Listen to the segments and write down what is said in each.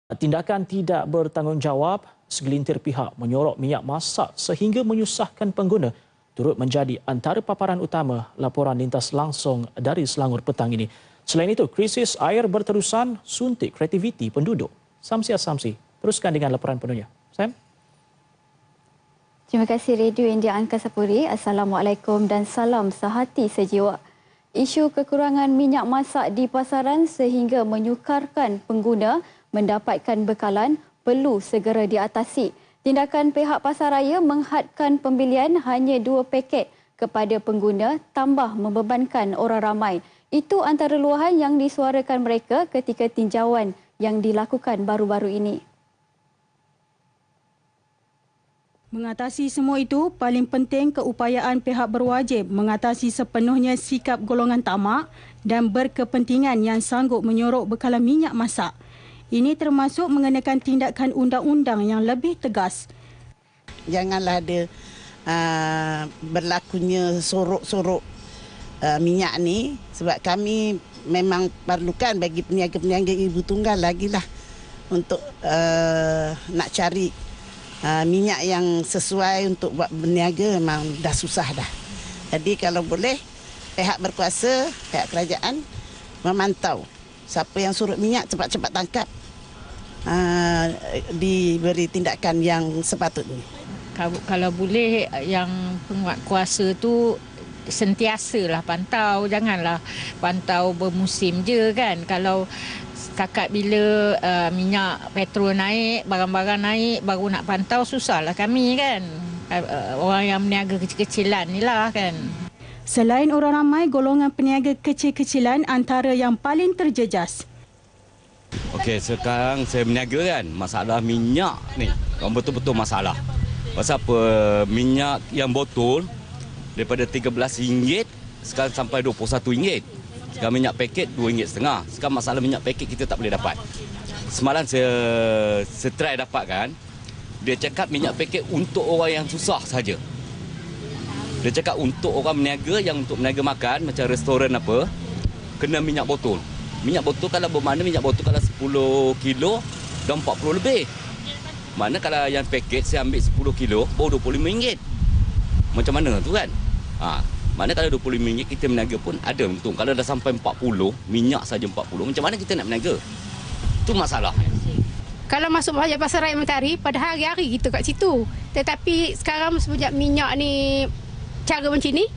Tindakan tidak bertanggungjawab segelintir pihak menyorok minyak masak sehingga menyusahkan pengguna turut menjadi antara paparan utama laporan lintas langsung dari Selangor petang ini. Selain itu, krisis air berterusan suntik kreativiti penduduk. Samsi Asamsi, teruskan dengan laporan penuhnya. Sam? Terima kasih Radio India Angkasa Puri. Assalamualaikum dan salam sehati sejiwa. Isu kekurangan minyak masak di pasaran sehingga menyukarkan pengguna mendapatkan bekalan perlu segera diatasi. Tindakan pihak pasaraya menghadkan pembelian hanya 2 paket kepada pengguna tambah membebankan orang ramai. Itu antara luahan yang disuarakan mereka ketika tinjauan yang dilakukan baru-baru ini. Mengatasi semua itu, paling penting keupayaan pihak berwajib mengatasi sepenuhnya sikap golongan tamak dan berkepentingan yang sanggup menyorok bekalan minyak masak. Ini termasuk mengenakan tindakan undang-undang yang lebih tegas. Janganlah ada berlakunya sorok-sorok minyak ni, sebab kami memang perlukan bagi peniaga-peniaga ibu tunggal lagilah untuk nak cari minyak yang sesuai untuk buat berniaga memang dah susah dah. Jadi kalau boleh pihak berkuasa, pihak kerajaan memantau siapa yang surut minyak cepat-cepat tangkap, diberi tindakan yang sepatutnya. Kalau boleh yang penguatkuasa tu sentiasalah pantau, janganlah pantau bermusim je kan. Kalau setakat bila minyak petrol naik, barang-barang naik baru nak pantau, susahlah kami kan. Orang yang berniaga kecil-kecilan ni lah kan. Selain orang ramai, golongan peniaga kecil-kecilan antara yang paling terjejas. Okey, sekarang saya berniaga kan, masalah minyak ni betul-betul masalah. Pasal apa, minyak yang botol daripada RM13 sekarang sampai RM21. Sekarang minyak paket RM2.5. Sekarang masalah minyak paket kita tak boleh dapat. Semalam saya try dapat kan, dia cakap minyak paket untuk orang yang susah saja. Dia cakap untuk orang berniaga, yang untuk berniaga makan macam restoran apa, kena minyak botol. Minyak botol kalau bermakna minyak botol kalau 10 kilo dah 40 lebih. Mana kalau yang paket saya ambil 10 kilo baru RM25. Macam mana tu kan? Mana kalau RM25 kita berniaga pun ada untung. Kalau dah sampai 40, minyak saja 40, macam mana kita nak berniaga? Itu masalah. Kalau masuk pasar raya Mentari, pada hari-hari kita kat situ. Tetapi sekarang semenjak minyak ni cara macam ni,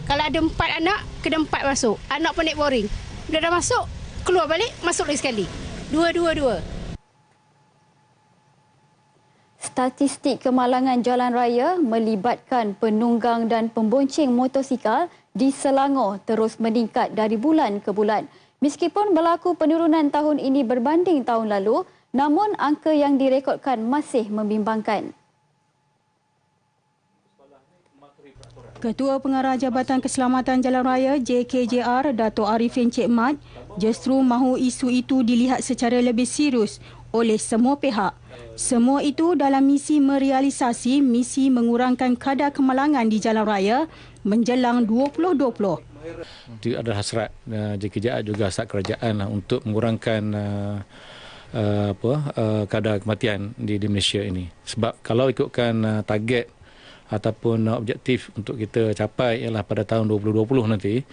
kalau ada 4 anak, kena 4 masuk. Anak pun naik boring. Bila dah masuk, keluar balik, masuk lagi sekali. Dua. Statistik kemalangan jalan raya melibatkan penunggang dan pembonceng motosikal di Selangor terus meningkat dari bulan ke bulan. Meskipun berlaku penurunan tahun ini berbanding tahun lalu, namun angka yang direkodkan masih membimbangkan. Ketua Pengarah Jabatan Keselamatan Jalan Raya JKJR, Dato' Arifin Cik Mat, justru mahu isu itu dilihat secara lebih serius oleh semua pihak. Semua itu dalam misi merealisasi misi mengurangkan kadar kemalangan di jalan raya menjelang 2020. Itu adalah hasrat JKJR juga hasrat kerajaan untuk mengurangkan kadar kematian di Malaysia ini. Sebab kalau ikutkan target ataupun objektif untuk kita capai ialah pada tahun 2020 nanti,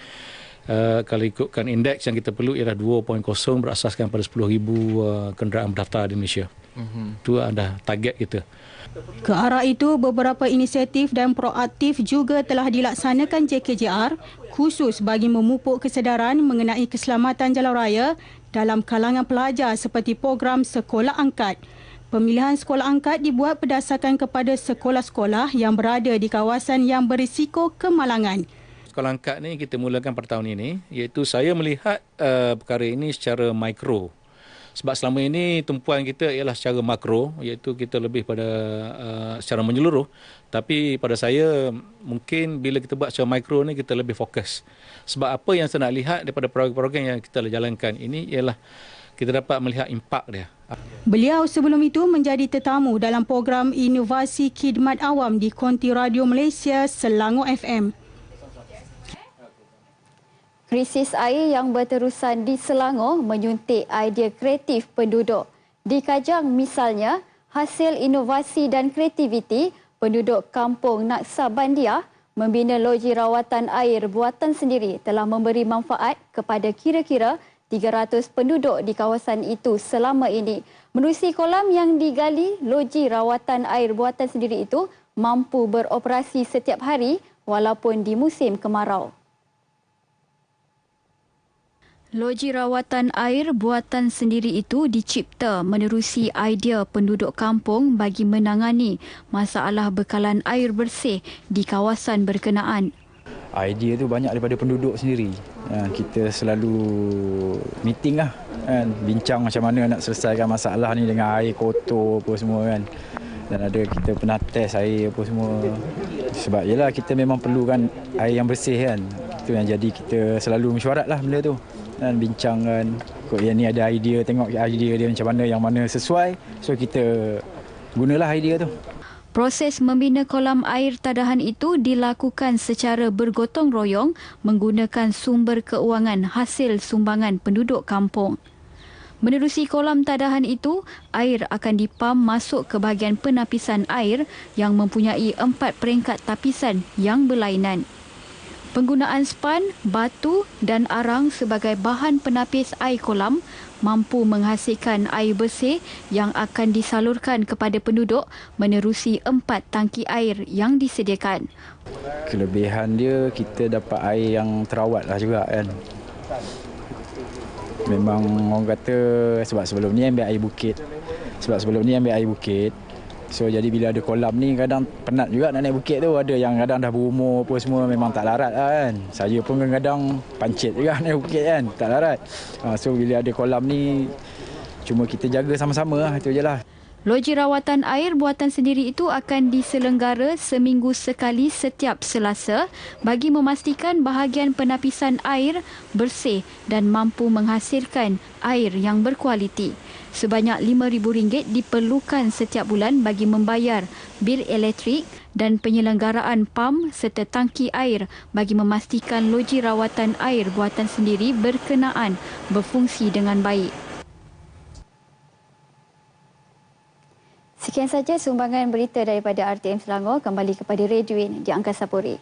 kalau ikutkan indeks yang kita perlu ialah 2.0 berasaskan pada 10,000 kenderaan berdaftar di Malaysia. Itu adalah target kita. Ke arah itu, beberapa inisiatif dan proaktif juga telah dilaksanakan JKJR khusus bagi memupuk kesedaran mengenai keselamatan jalan raya dalam kalangan pelajar seperti program Sekolah Angkat. Pemilihan sekolah angkat dibuat berdasarkan kepada sekolah-sekolah yang berada di kawasan yang berisiko kemalangan. Sekolah angkat ni kita mulakan pada tahun ini, iaitu saya melihat perkara ini secara mikro. Sebab selama ini tumpuan kita ialah secara makro, iaitu kita lebih pada secara menyeluruh. Tapi pada saya, mungkin bila kita buat secara mikro ni kita lebih fokus. Sebab apa yang saya nak lihat daripada program-program yang kita jalankan ini ialah kita dapat melihat impak dia. Beliau sebelum itu menjadi tetamu dalam program Inovasi Khidmat Awam di Konti Radio Malaysia Selangor FM. Krisis air yang berterusan di Selangor menyuntik idea kreatif penduduk. Di Kajang misalnya, hasil inovasi dan kreativiti, penduduk kampung Naksabandia membina loji rawatan air buatan sendiri telah memberi manfaat kepada kira-kira 300 penduduk di kawasan itu selama ini. Menerusi kolam yang digali, loji rawatan air buatan sendiri itu mampu beroperasi setiap hari walaupun di musim kemarau. Loji rawatan air buatan sendiri itu dicipta menerusi idea penduduk kampung bagi menangani masalah bekalan air bersih di kawasan berkenaan. Idea tu banyak daripada penduduk sendiri. Kita selalu meeting lah, bincang macam mana nak selesaikan masalah ni dengan air kotor apa semua kan. Dan ada kita pernah test air apa semua. Sebab yelah kita memang perlukan air yang bersih kan. Itu yang jadi kita selalu mesyuarat lah benda tu. Dan bincang kan, kok yang ni ada idea, tengok idea dia macam mana, yang mana sesuai. So kita gunalah idea tu. Proses membina kolam air tadahan itu dilakukan secara bergotong royong menggunakan sumber keuangan hasil sumbangan penduduk kampung. Menerusi kolam tadahan itu, air akan dipam masuk ke bahagian penapisan air yang mempunyai 4 peringkat tapisan yang berlainan. Penggunaan span, batu dan arang sebagai bahan penapis air kolam mampu menghasilkan air bersih yang akan disalurkan kepada penduduk menerusi 4 tangki air yang disediakan. Kelebihan dia, kita dapat air yang terawat lah juga kan. Memang orang kata sebab sebelum ni ambil air bukit. So jadi bila ada kolam ni kadang penat juga nak naik bukit tu. Ada yang kadang dah berumur apa semua memang tak larat lah kan. Saya pun kadang pancit juga naik bukit kan, tak larat. So bila ada kolam ni cuma kita jaga sama-sama lah, itu je lah. Loji rawatan air buatan sendiri itu akan diselenggara seminggu sekali setiap Selasa bagi memastikan bahagian penapisan air bersih dan mampu menghasilkan air yang berkualiti. Sebanyak RM5,000 diperlukan setiap bulan bagi membayar bil elektrik dan penyelenggaraan pam serta tangki air bagi memastikan loji rawatan air buatan sendiri berkenaan berfungsi dengan baik. Sekian saja sumbangan berita daripada RTM Selangor. Kembali kepada Redwin di Angkasa Puri.